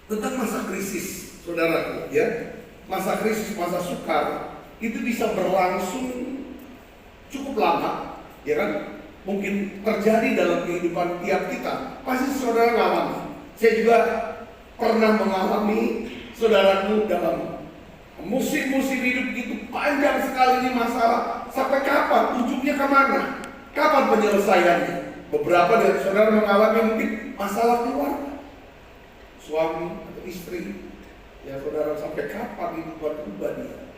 tentang masa krisis, saudaraku, ya. Masa krisis, masa sukar itu bisa berlangsung cukup lama, ya kan? Mungkin terjadi dalam kehidupan tiap kita. Pasti saudara mengalami. Saya juga pernah mengalami, saudaraku, dalam musim-musim hidup itu panjang sekali ini masalah. Sampai kapan? Ujungnya kemana? Kapan penyelesaiannya? Beberapa dari saudara mengalami mungkin masalah keluarga, suami atau istri. Ya saudara, sampai kapan itu berubah dia?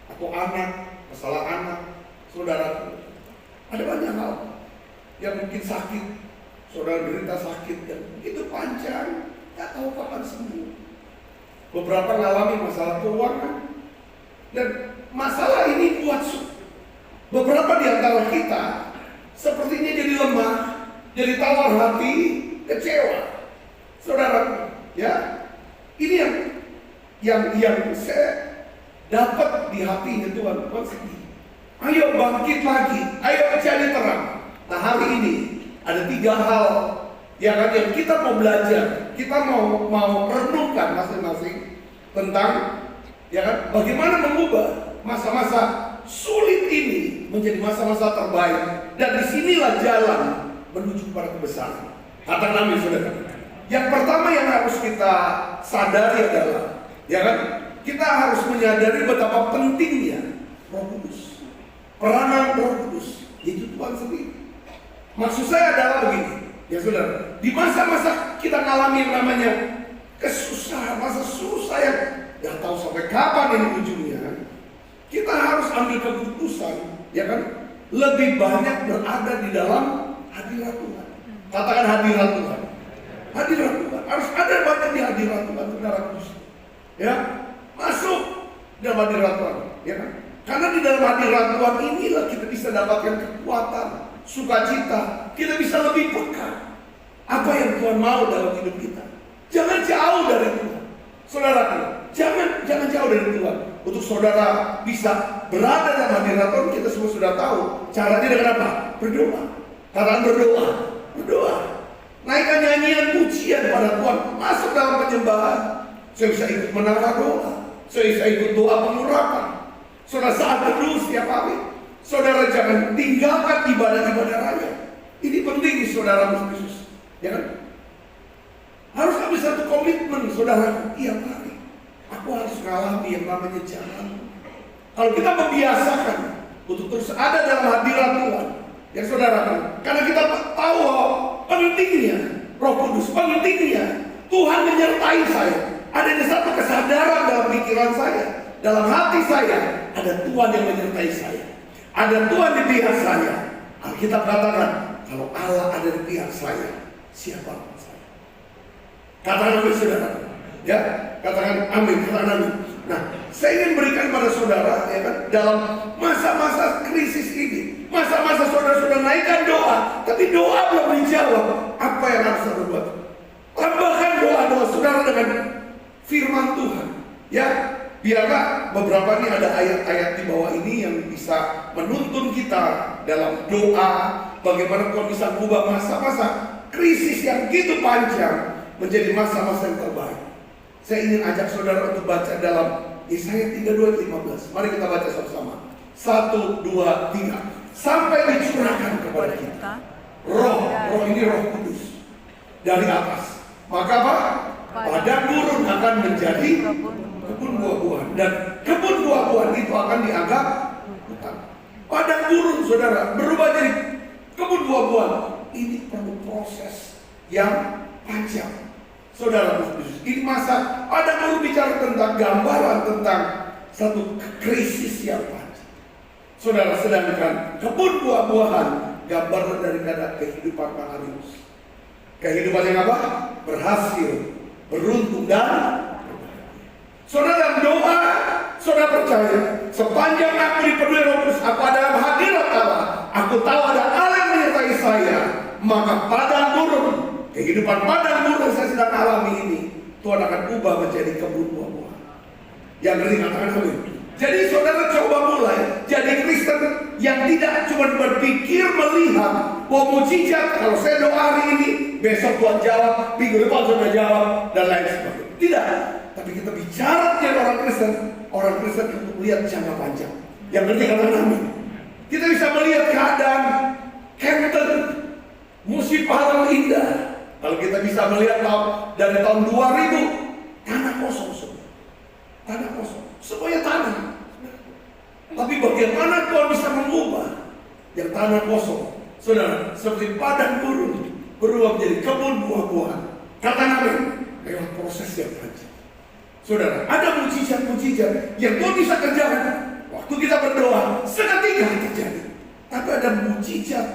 Atau anak, masalah anak, saudaraku. Ada banyak hal yang mungkin sakit, saudara derita sakit dan itu panjang, nggak tahu kapan sembuh. Beberapa mengalami masalah keuangan dan masalah ini buat beberapa di antara kita sepertinya jadi lemah, jadi tawar hati, kecewa. Saudara, ya, ini yang saya dapat di hatinya Tuhan sedih. Ayo bangkit lagi, ayo cari terang. Nah hari ini ada 3 hal yang kita mau belajar, kita mau renungkan masing-masing tentang, ya kan, bagaimana mengubah masa-masa sulit ini menjadi masa-masa terbaik. Dan disinilah jalan menuju kepada kebesaran. Katakan amin, saudara. Yang pertama yang harus kita sadari adalah, ya kan, kita harus menyadari betapa pentingnya Roh Kudus, peranan Roh Kudus, itu Tuhan sendiri. Maksud saya adalah begini, ya saudara, di masa-masa kita mengalami yang namanya kesusahan, masa susah yang gak tahu sampai kapan ini ujungnya, kita harus ambil keputusan, ya kan, lebih banyak berada di dalam hadirat Tuhan. Katakan hadirat Tuhan. Hadirat Tuhan, harus ada banyak di hadirat Tuhan, saudara kudus. Ya, masuk dalam hadirat Tuhan, ya kan? Karena di dalam hadirat Tuhan inilah kita bisa dapatkan kekuatan, sukacita, kita bisa lebih peka apa yang Tuhan mau dalam hidup kita. Jangan jauh dari Tuhan, saudara. Jangan jauh dari Tuhan. Untuk saudara bisa berada dalam hadirat Tuhan, kita semua sudah tahu caranya dengan apa? Berdoa. Karena berdoa. Naikkan nyanyian pujian pada Tuhan, masuk dalam penyembahan. Saya bisa ikut menara doa, saya bisa ikut doa pengurapan. Saudara saat berdoa setiap hari, saudara jangan tinggalkan ibadah-ibadah raya. Ini penting nih saudara Yesus, ya kan? Harus ambil satu komitmen saudara tiap hari. Aku harus mengalami yang namanya jalan. Kalau kita membiasakan untuk terus ada dalam hadirat Tuhan, ya saudara, karena kita tahu pentingnya Roh Kudus, pentingnya Tuhan menyertai saya. Ada satu kesadaran dalam pikiran saya, dalam hati saya, ada Tuhan yang menyertai saya, ada Tuhan di pihak saya. Alkitab katakan, kalau Allah ada di pihak saya, siapa saya? Katakan amin saudara, ya, katakan amin, katakan amin. Nah, saya ingin berikan pada saudara, ya kan, dalam masa-masa krisis ini, masa-masa saudara-saudara naikkan doa, tapi doa belum dijawab. Apa yang harus saudara buat? Tambahkan doa-doa saudara dengan firman Tuhan, ya. Biarlah beberapa ini ada ayat-ayat di bawah ini yang bisa menuntun kita dalam doa, bagaimana Tuhan bisa mengubah masa-masa krisis yang begitu panjang menjadi masa-masa yang terbaik. Saya ingin ajak saudara untuk baca dalam Yesaya 32:15. Mari kita baca sama-sama. 1, 2, 3. Sampai dicurahkan kepada kita roh ini Roh Kudus dari atas. Maka apa? Padang gurun akan menjadi kebun buah-buahan, dan kebun buah-buahan itu akan dianggap hutan. Padang gurun saudara berubah jadi kebun buah-buahan. Ini perlu proses yang panjang. Saudara Yesus, ini masa ada guru bicara tentang gambaran tentang satu krisis yang panjang. Saudara, sedangkan kebun buah-buahan gambaran daripada kehidupan Maharus. Kehidupan yang apa? Berhasil, beruntung dan berbahagia. Saudara dalam doa, saudara percaya sepanjang aku dipenuhi Roh Kudus, aku ada dalam hadirat Allah. Aku tahu ada Allah yang menyertai saya, maka padang gurun, kehidupan padang gurun yang saya sedang alami ini, Tuhan akan ubah menjadi kebun buah-buahan. Yang ngeri katakan amin. Jadi saudara coba mulai jadi Kristen yang tidak cuma berpikir melihat bahwa mujizat, kalau saya doa hari ini besok Tuhan jawab, minggu depan sudah jawab, dan lain sebagainya. Tidak. Tapi kita bicara dengan orang Kristen untuk melihat jangka panjang. Yang penting katakan amin. Kita bisa melihat keadaan Kempten, musim pahala indah. Kalau kita bisa melihat dari tahun 2000, tanah kosong semua. Tanah kosong, semuanya tanah. Tapi bagaimana Tuhan bisa mengubah yang tanah kosong, saudara, seperti padang gurun berubah menjadi kebun buah-buahan. Kata Nabi, lewat proses yang panjang. Saudara, ada mujizat-mujizat yang Tuhan bisa kerjakan. Waktu kita berdoa, seketika terjadi. Tapi ada mujizat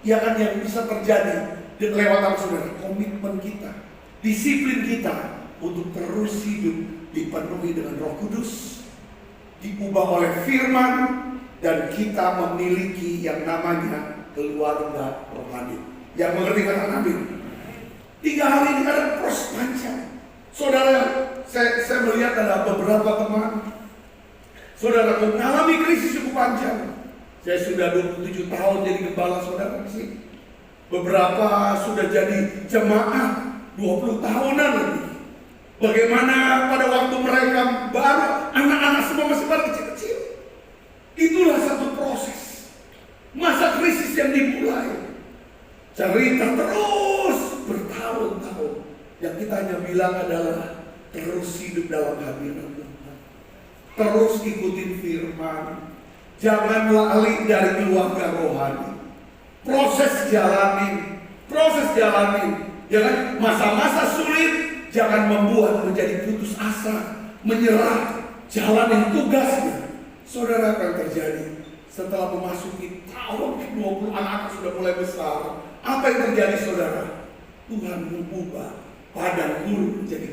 yang bisa terjadi lewat apa, saudara? Komitmen kita, disiplin kita untuk terus hidup dipenuhi dengan Roh Kudus, diubah oleh firman, dan kita memiliki yang namanya keluarga rohani. Yang mengerti kata Nabi, 3 hari ini ada proses panjang. Saudara, saya melihat ada beberapa teman, saudara, mengalami krisis cukup panjang. Saya sudah 27 tahun jadi gembala, saudara, di sini. Beberapa sudah jadi jemaat 20 tahunan lebih. Bagaimana pada waktu mereka baru, anak-anak semua masih pada kecil-kecil. Itulah satu proses masa krisis yang dimulai. Cerita terus bertahun-tahun. Yang kita hanya bilang adalah terus hidup dalam hadirat Tuhan, terus ikutin firman, jangan lari dari keluarga rohani. Proses jalanin, ya kan? Masa-masa sulit jangan membuat menjadi putus asa, menyerah, jalanin tugasnya. Saudara, akan terjadi setelah memasuki tahun ke-20, anak-anak sudah mulai besar. Apa yang terjadi, saudara? Tuhan mengubah padang gurun menjadi